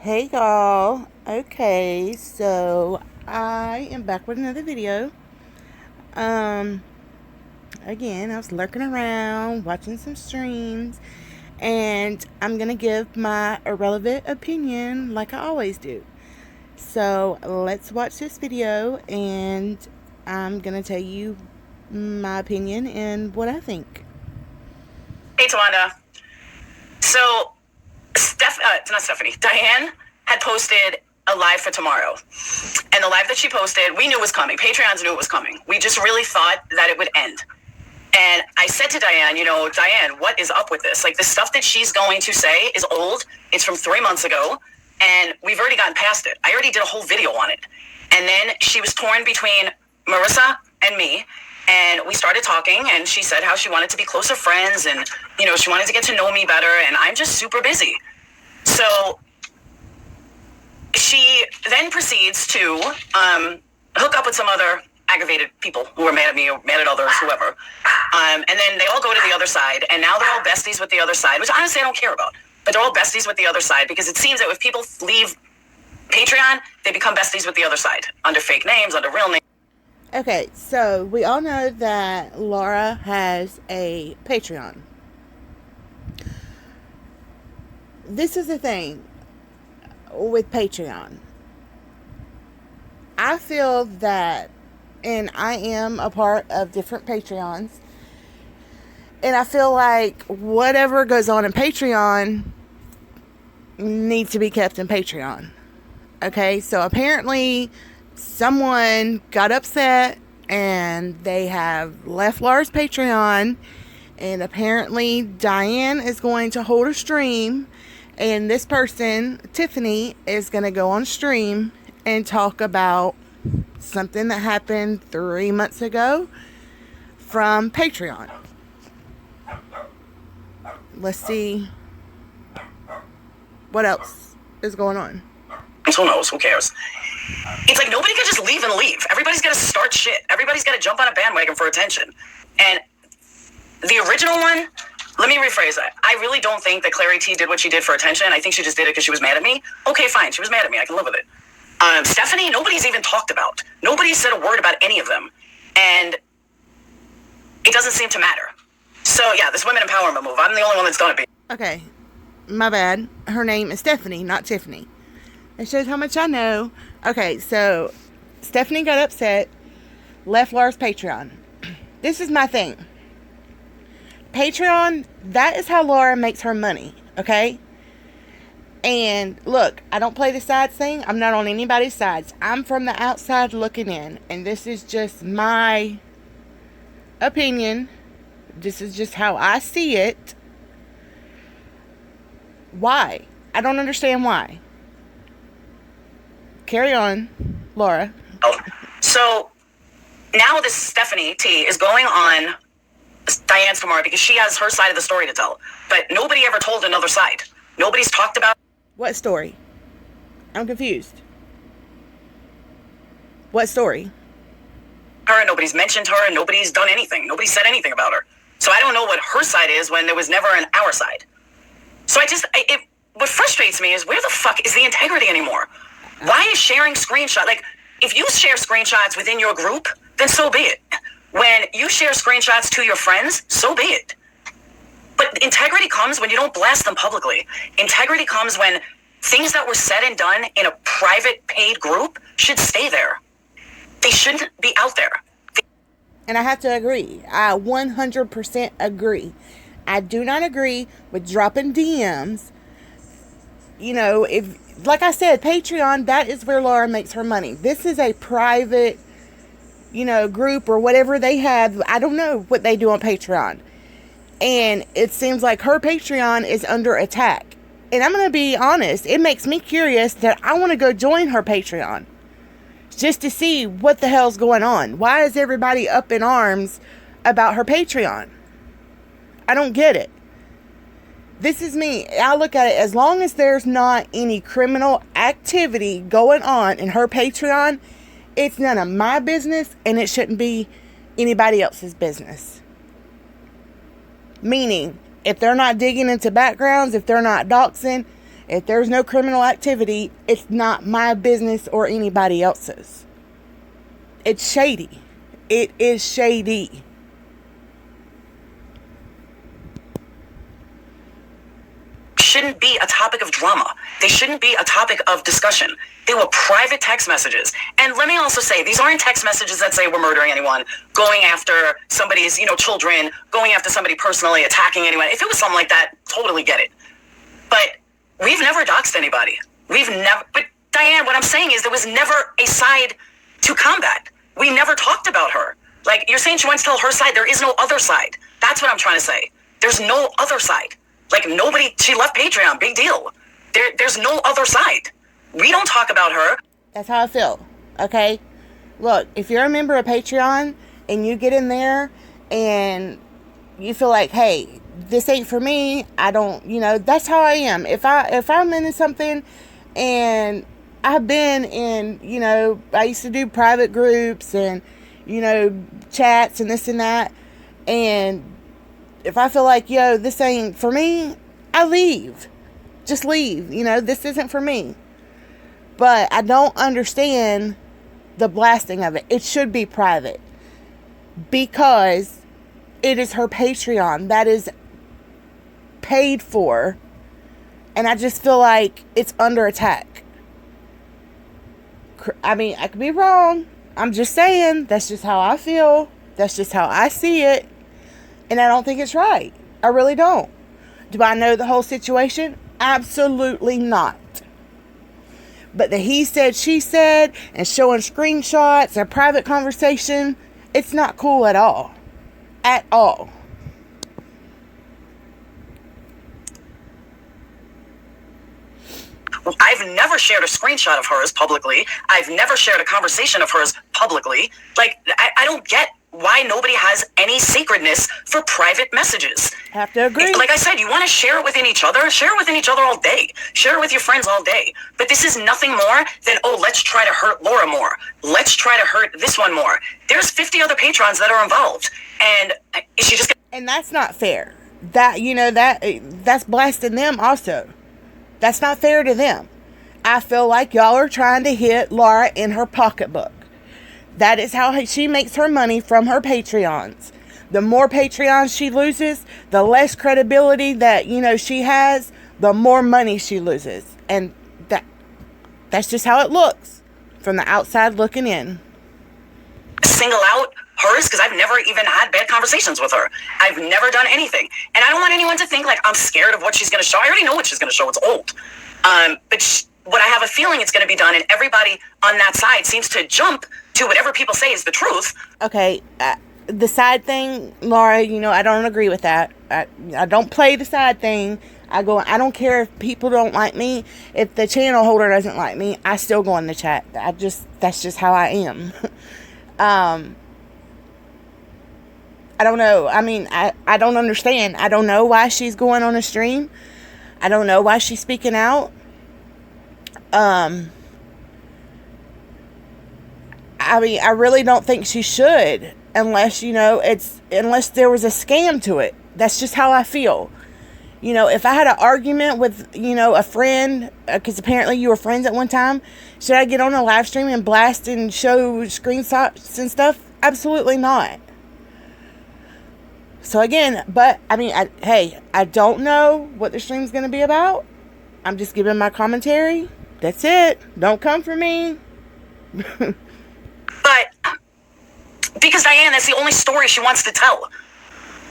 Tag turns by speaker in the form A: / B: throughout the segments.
A: Hey y'all. Okay, so I am back with another video. Um Again, I was lurking around watching some streams, and I'm gonna give my irrelevant opinion like I always do. So let's watch this video, and I'm gonna tell you my opinion and what I think.
B: Hey, Tawanda. So, not Stephanie. Diane had posted a live for tomorrow. And the live that she posted, we knew was coming. Patreons knew it was coming. We just really thought that it would end. And I said to Diane, Diane, what is up with this? Like, the stuff that she's going to say is old. It's from 3 months ago. And we've already gotten past it. I already did a whole video on it. And then she was torn between Marissa and me. And we started talking, and she said how she wanted to be closer friends, and, she wanted to get to know me better, and I'm just super busy. So she then proceeds to hook up with some other aggravated people who were mad at me or mad at others, whoever. And then they all go to the other side, and now they're all besties with the other side, which honestly I don't care about. But they're all besties with the other side, because it seems that if people leave Patreon, they become besties with the other side, under fake names, under real names.
A: Okay, so we all know that Laura has a Patreon. This is the thing with Patreon. I feel that, and I am a part of different Patreons, and I feel like whatever goes on in Patreon needs to be kept in Patreon. Okay, so apparently someone got upset and they have left Laura's Patreon, and apparently Diane is going to hold a stream, and this person, Tiffany, is going to go on stream and talk about something that happened 3 months ago from Patreon. Let's see what else is going on.
B: Who knows? Who cares? It's like nobody can just leave and leave. Everybody's got to start shit. Everybody's got to jump on a bandwagon for attention. And the original one, let me rephrase that. I really don't think that Clary T did what she did for attention. I think she just did it because she was mad at me. Okay, fine. She was mad at me. I can live with it. Stephanie, nobody's even talked about. Nobody said a word about any of them. And it doesn't seem to matter. So, yeah, this women empowerment move, I'm the only one that's done it.
A: Okay, my bad. Her name is Stephanie, not Tiffany. It shows how much I know. Okay, so Stephanie got upset, left Laura's Patreon. This is my thing. Patreon, that is how Laura makes her money, okay? And look, I don't play the sides thing. I'm not on anybody's sides. I'm from the outside looking in, and this is just my opinion. This is just how I see it. Why? I don't understand why. Carry on, Laura.
B: So now this Stephanie T is going on Diane's tomorrow because she has her side of the story to tell. But nobody ever told another side. Nobody's talked about...
A: What story? I'm confused. What story?
B: Her, and nobody's mentioned her, and nobody's done anything. Nobody said anything about her. So I don't know what her side is when there was never an our side. So what frustrates me is, where the fuck is the integrity anymore? Why is sharing screenshots? Like, if you share screenshots within your group, then so be it. When you share screenshots to your friends, so be it. But integrity comes when you don't blast them publicly. Integrity comes when things that were said and done in a private paid group should stay there. They shouldn't be out there.
A: And I have to agree. I 100% agree. I do not agree with dropping DMs. If, like I said, Patreon, that is where Laura makes her money. This is a private, group or whatever they have. I don't know what they do on Patreon. And it seems like her Patreon is under attack. And I'm going to be honest, it makes me curious that I want to go join her Patreon just to see what the hell's going on. Why is everybody up in arms about her Patreon? I don't get it. This is me. I look at it, as long as there's not any criminal activity going on in her Patreon, it's none of my business, and it shouldn't be anybody else's business. Meaning, if they're not digging into backgrounds, if they're not doxing, If there's no criminal activity, it's not my business or anybody else's. It's shady. It is shady.
B: Shouldn't be a topic of drama. They shouldn't be a topic of discussion. They were private text messages. And let me also say, these aren't text messages that say we're murdering anyone, going after somebody's, children, going after somebody personally, attacking anyone. If it was something like that, totally get it. But we've never doxed anybody. But Diane, what I'm saying is there was never a side to combat. We never talked about her. Like, you're saying she wants to tell her side. There is no other side. That's what I'm trying to say. There's no other side. Like, she left Patreon, big deal. There's no other side. We don't talk about her.
A: That's how I feel, okay? Look, if you're a member of Patreon and you get in there and you feel like, hey, this ain't for me, I don't, that's how I am. If I'm into something and I've been in, I used to do private groups and, chats and this and that, and if I feel like, this ain't for me, I leave. Just leave. This isn't for me. But I don't understand the blasting of it. It should be private. Because it is her Patreon. That is paid for. And I just feel like it's under attack. I mean, I could be wrong. I'm just saying. That's just how I feel. That's just how I see it. And I don't think it's right. I really don't. Do I know the whole situation? Absolutely not. But the he said, she said, and showing screenshots and private conversation, it's not cool at all. At all.
B: I've never shared a screenshot of hers publicly. I've never shared a conversation of hers publicly. Like, I don't get why nobody has any sacredness for private messages.
A: Have to agree.
B: Like I said, you want to share it within each other? Share it within each other all day. Share it with your friends all day. But this is nothing more than, let's try to hurt Laura more. Let's try to hurt this one more. There's 50 other patrons that are involved. And is she just...
A: And that's not fair. That's blasting them also. That's not fair to them. I feel like y'all are trying to hit Laura in her pocketbook. That is how she makes her money, from her Patreons. The more Patreons she loses, the less credibility that, she has, the more money she loses. And that's just how it looks from the outside looking in.
B: Single out hers, because I've never even had bad conversations with her. I've never done anything. And I don't want anyone to think like I'm scared of what she's going to show. I already know what she's going to show. It's old. But what I have a feeling it's going to be done, and everybody on that side seems to jump to whatever people say is the truth.
A: Okay, the side thing, Laura, I don't agree with that. I don't play the side thing. I don't care if people don't like me. If the channel holder doesn't like me, I still go in the chat. That's just how I am. I don't know. I mean, I don't understand. I don't know why she's going on a stream. I don't know why she's speaking out. I mean, I really don't think she should, unless, unless there was a scam to it. That's just how I feel. If I had an argument with, a friend, because apparently you were friends at one time, should I get on a live stream and blast and show screenshots and stuff? Absolutely not. So again, but, I mean, I don't know what the stream's going to be about. I'm just giving my commentary. That's it. Don't come for me.
B: But because Diane, that's the only story she wants to tell.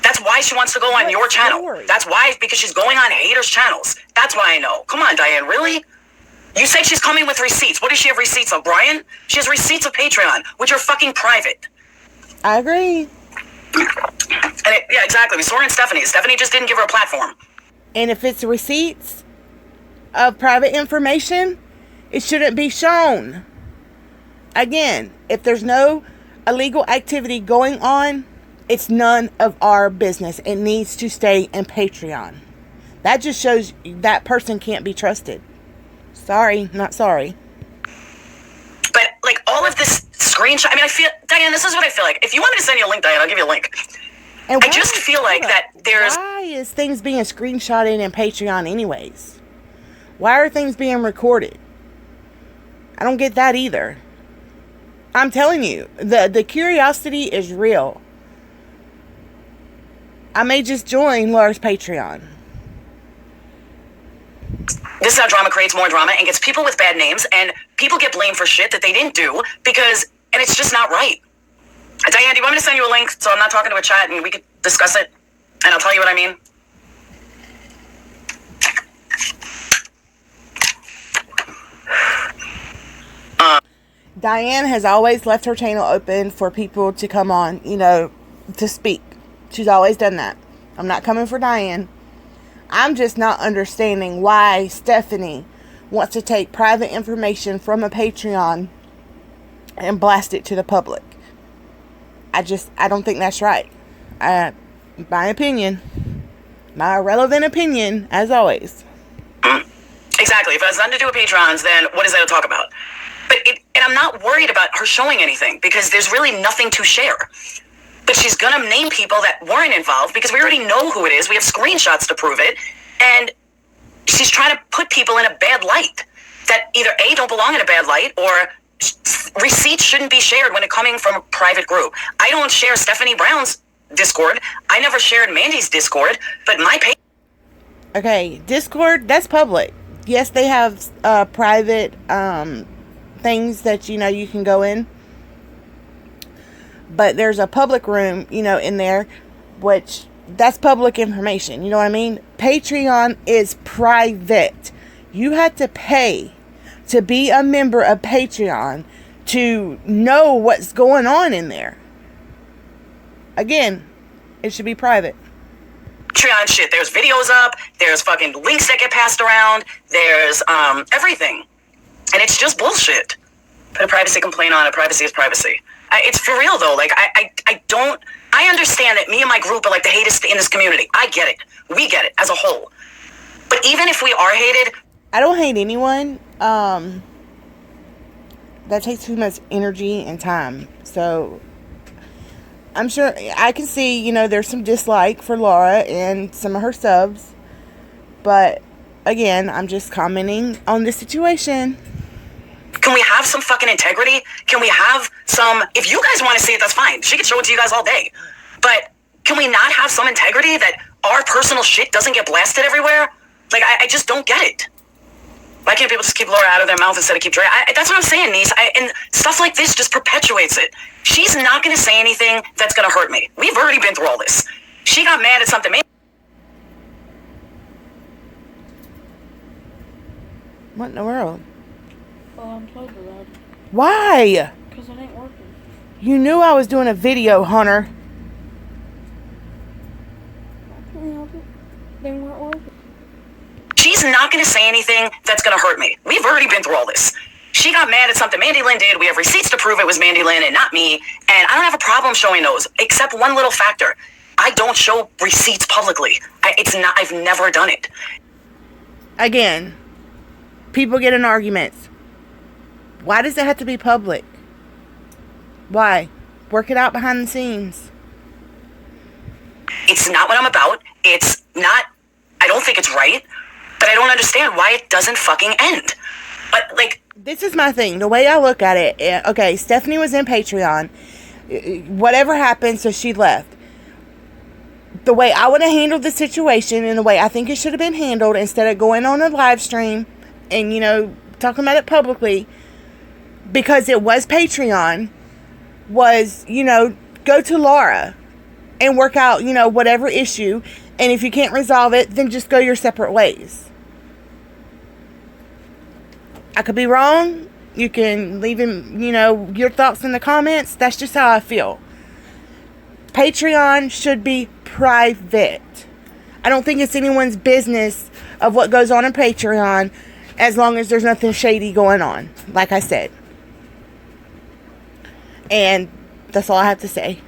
B: That's why she wants to go on your channel. That's why, because she's going on haters' channels. That's why I know. Come on, Diane, really? You said she's coming with receipts. What does she have receipts of, Brian? She has receipts of Patreon, which are fucking private.
A: I agree.
B: Yeah, exactly. We saw her in Stephanie. Stephanie just didn't give her a platform.
A: And if it's receipts of private information, it shouldn't be shown. Again, if there's no illegal activity going on, it's none of our business. It needs to stay in Patreon. That just shows that person can't be trusted. Sorry, not sorry.
B: But, like, all of this screenshot, I mean, Diane, this is what I feel like. If you want me to send you a link, Diane, I'll give you a link.
A: And
B: I just feel like that there's...
A: Why is things being screenshotted in Patreon anyways? Why are things being recorded? I don't get that either. I'm telling you, the curiosity is real. I may just join Laura's Patreon.
B: This is how drama creates more drama and gets people with bad names, and people get blamed for shit that they didn't do and it's just not right. Diane, do you want me to send you a link so I'm not talking to a chat and we could discuss it? And I'll tell you what I mean.
A: Diane has always left her channel open for people to come on, to speak. She's always done that. I'm not coming for Diane. I'm just not understanding why Stephanie wants to take private information from a Patreon and blast it to the public. I don't think that's right. My opinion. My irrelevant opinion, as always.
B: Exactly. If it has nothing to do with Patrons, then what is that to talk about? And I'm not worried about her showing anything because there's really nothing to share. But she's going to name people that weren't involved because we already know who it is. We have screenshots to prove it. And she's trying to put people in a bad light that either A, don't belong in a bad light, or receipts shouldn't be shared when it's coming from a private group. I don't share Stephanie Brown's Discord. I never shared Mandy's Discord, but my page...
A: Okay, Discord, that's public. Yes, they have private things that, you can go in. But there's a public room, in there, which that's public information. You know what I mean? Patreon is private. You had to pay to be a member of Patreon to know what's going on in there. Again, it should be private.
B: Patreon shit. There's videos up. There's fucking links that get passed around. There's everything. And it's just bullshit. Put a privacy complaint on it. Privacy is privacy. It's for real, though. Like, I understand that me and my group are like the haters in this community. I get it. We get it as a whole. But even if we are hated...
A: I don't hate anyone. That takes too much energy and time. So, I'm sure I can see, there's some dislike for Laura and some of her subs. But, again, I'm just commenting on the situation.
B: Can we have some fucking integrity? Can we have some... If you guys want to see it, that's fine. She can show it to you guys all day. But can we not have some integrity that our personal shit doesn't get blasted everywhere? Like, I just don't get it. Why can't people just keep Laura out of their mouth instead of keep Dre? That's what I'm saying, niece. And stuff like this just perpetuates it. She's not going to say anything that's going to hurt me. We've already been through all this. She got mad at something.
A: What in the world?
C: Well, I'm told to that.
A: Why?
C: Because it ain't working.
A: You knew I was doing a video, Hunter.
C: I couldn't help it. They weren't working.
B: She's not going to say anything that's going to hurt me. We've already been through all this. She got mad at something Mandy Lynn did. We have receipts to prove it was Mandy Lynn and not me. And I don't have a problem showing those, except one little factor. I don't show receipts publicly. I've never done it.
A: Again, people get in arguments. Why does it have to be public? Why? Work it out behind the scenes.
B: It's not what I'm about. It's not... I don't think it's right. But I don't understand why it doesn't fucking end. But, like...
A: This is my thing. The way I look at it... Okay, Stephanie was in Patreon. Whatever happened, so she left. The way I would have handled the situation and the way I think it should have been handled, instead of going on a live stream and, talking about it publicly, because it was Patreon, was, go to Laura and work out, whatever issue. And if you can't resolve it, then just go your separate ways. I could be wrong. You can leave in, your thoughts in the comments. That's just how I feel. Patreon should be private. I don't think it's anyone's business of what goes on in Patreon, as long as there's nothing shady going on, like I said. And that's all I have to say.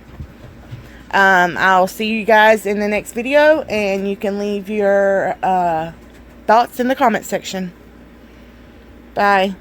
A: I'll see you guys in the next video, and you can leave your thoughts in the comment section. Bye.